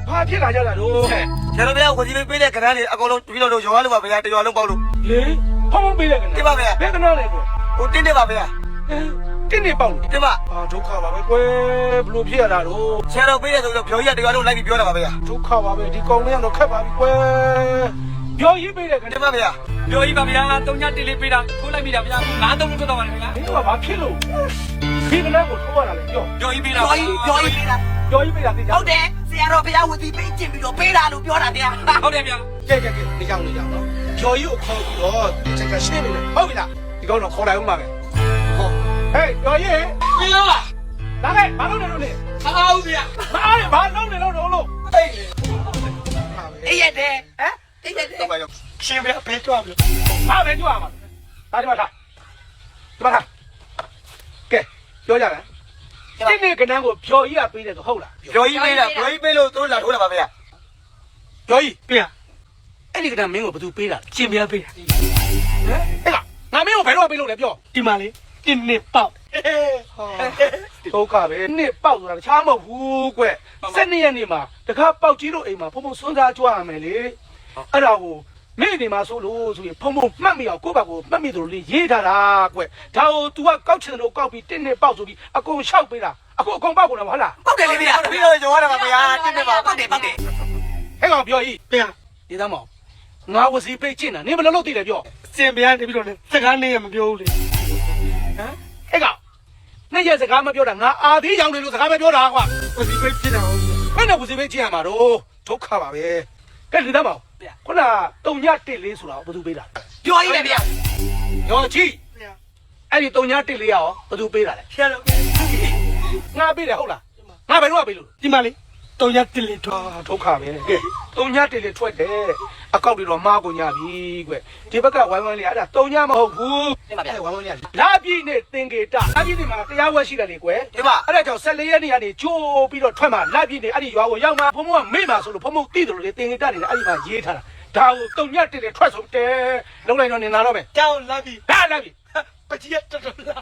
ဘာဖြစ်လာကြတာတို့ ဆရာတော်ဘုရားကိုကြီးပေးတဲ့ကဏ္ဍလေးအကုန်လုံးပြီးတော့ရွာလို့ပါဗျာတရွာလုံးပေါက်လို့ လေဖုံးပေးတယ်က တင်ပါဗျာ ဘယ်ကနာလဲကွယ် ဟိုတင်းနေပါဗျာ တင်းနေပေါက်လို့ တင်ပါ အာဒုက္ခပါပဲကွယ်ဘလို့ဖြစ်ရတာတို့ ဆရာတော်ပေးတဲ့ဆိုတော့ပြောကြီးကတရွာလုံးလိုက်ပြီးပြောတာပါဗျာ ဒုက္ခပါပဲဒီကောင်လေးကတော့ခက်ပါပြီကွယ်ပြောရေးပေးတယ်က တင်ပါဗျာ ပြောကြီးပါဗျာတုံည1လေးပေးတာထိုးလိုက်ပြီတာဗျာငါးသုံးလို့တော့ပါလေဗျာ မင်းတို့ကဘာဖြစ်လို့ဒီကနေ့ကိုထိုးရတာလဲပြော ပြောကြီးပေးတာ ပြောရေးပေးတာ ပြောရေးပေးတာသိကြ ဟုတ်တယ်ဆရာတော်ဘုရားဝတီပေးကျင်ပြီးတော့ပေးတာလို့ပြောတာဗျာ ဟုတ်တယ်ဗျာ ကြက်နေကြောင်နော်ကျော်ကြီးကိုခေါ်ပြီးတော့ချက်ကရှင်းနေတယ်ဟုတ်ပြီလားဒီကောင်တော့ခေါ်လိုက်ဦးမှာပဲဟုတ်ဟေးကျော်ကြီး ဗျာ လာခဲ့ဘာလုပ်နေလို့လဲ ဟာဟုတ်ဗျာ မအားရဘာလုပ်နေလို့လို့အေး အေးရတယ်ဟမ်အေးရတယ် တော့ပါရော ရှင်းပြဘယ်ကြွားပြီဘာပဲကြွားမှာဒါဒီမှာထားဒီမှာထားကဲပြောကြတယ်ဒီနေ့ကနန်းကိုဖြော်ကြီးကပေးတယ်ဆိုဟုတ်လား ပြောကြီးပေးတာပြောကြီးပေးလို့သူတို့လာထိုးတာပါဗျာ ကျော်ကြီး ဗျာ အဲ့ဒီကနန်းမင်းကိုဘယ်သူပေးတာ ကျင်ပြပေးတာ ဟဲ့အဲ့ကငါမင်းကိုဘယ်တော့ပေးလို့လဲပြော ဒီမှာလေ1နှစ်ပေါက် ဒုက္ခပဲနှစ်ပေါက်ဆိုတာတခြားမဟုတ်ဘူးကွ12ရက်နေ့မှာတခါပေါက်ကြီးတို့အိမ်မှာဖုံဖုံစွန်းစားကြွရမယ်လေအဲ့ဒါကိုနေ့ဒီမှာဆိုလို့ဆိုရင်ဖုံဖုံမှတ်မိအောင်ကိုယ့်ဘက်ကိုမှတ်မိသလိုလေးရေးထားတာကွဒါကို तू ကကောက်ချင်လို့ကောက်ပြီး1နှစ်ပေါက်ဆိုပြီးအကုန်လျှောက်ပေးတာအခုအကုန်ပေါက်ကုန်တာမဟုတ်လား ဟုတ်တယ်လေဗျာ ပြီးတော့ရွာတာပါဗျာတင်းနေပါ ဟုတ်တယ်ဟုတ်တယ် ဟဲ့ကောင်ပြောကြီး ဗျာ ဒီသားမောင်ငါဝစီပိတ်ကျင့်တာနင်ဘယ်လိုလုပ်သိလဲပြော ကျင်ပြနေပြီးတော့လေစကားနေရမပြောဘူးလေ ဟမ်ဟဲ့ကောင်နေ့ရက်စကားမပြောတာငါအာသေးကြောင်တယ်လို့စကားမပြောတာကွာ ဝစီပိတ်ဖြစ်တာဟုတ် ဘယ်နဲ့ဝစီပိတ်ကျင့်ရမှာတော့ဒုက္ခပါပဲကဲဒီသားမောင်ခုနတုံညတက်လေးဆိုတာဘယ်သူပေးတာ ပြောရေးပဲဗျာ ရောချီအဲ့ဒီတုံညတက်လေးရောဘယ်သူပေးတာလဲ ဆရာတော် ငါပေးတယ်ဟုတ်လားငါဘယ်တော့ပေးလို့ ဒီမှာလေတုံည1လေးထွား ဒုက္ခပဲကဲတုံညတက်လေးထွက်တယ်အကောက်တွေတော့မားကုန်ကြပြီကွဒီဘက်ကဝိုင်းဝိုင်းလေးအဲ့ဒါတုံညမဟုတ်ဘူး တင်ပါဗျာ ဝိုင်းဝိုင်းလေးလာပြည့်နဲ့သင်္ကေတလာပြည့်နေမှာတရားဝဲရှိတယ်လေကွယ် တင်ပါ အဲ့ဒါကြောင့်14ရက်နေ့ကနေကြိုးပြီးတော့ထွက်မှာလာပြည့်နေအဲ့ဒီရွာကိုရောက်မှာဘုံဘုံကမေ့မှာဆိုလို့ဘုံဘုံသိတယ်လို့လေသင်္ကေတနေအဲ့ဒီမှာရေးထားတာဒါကိုတုံညတက်လေးထွက်ဆုံးတယ်လုံးလိုက်တော့နေလာတော့မယ် ကြောင်းလာပြီ ဒါလာပြီ ပကြီးတော်တော်လာ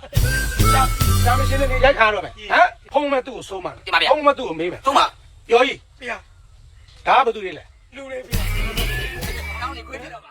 ဒါမရှင်းနေရိုက်ထားတော့မယ်ဟမ်ဖုံးမဲ့သူ့ကိုစိုးမှာဖုံးမဲ့သူ့ကိုမေးမယ် သုံးပါ ပြောကြီး ဗျာ ဒါကဘာသူတွေလဲ လူတွေဗျာ ကောင်းနေခွေးဖြစ်တော့ပါ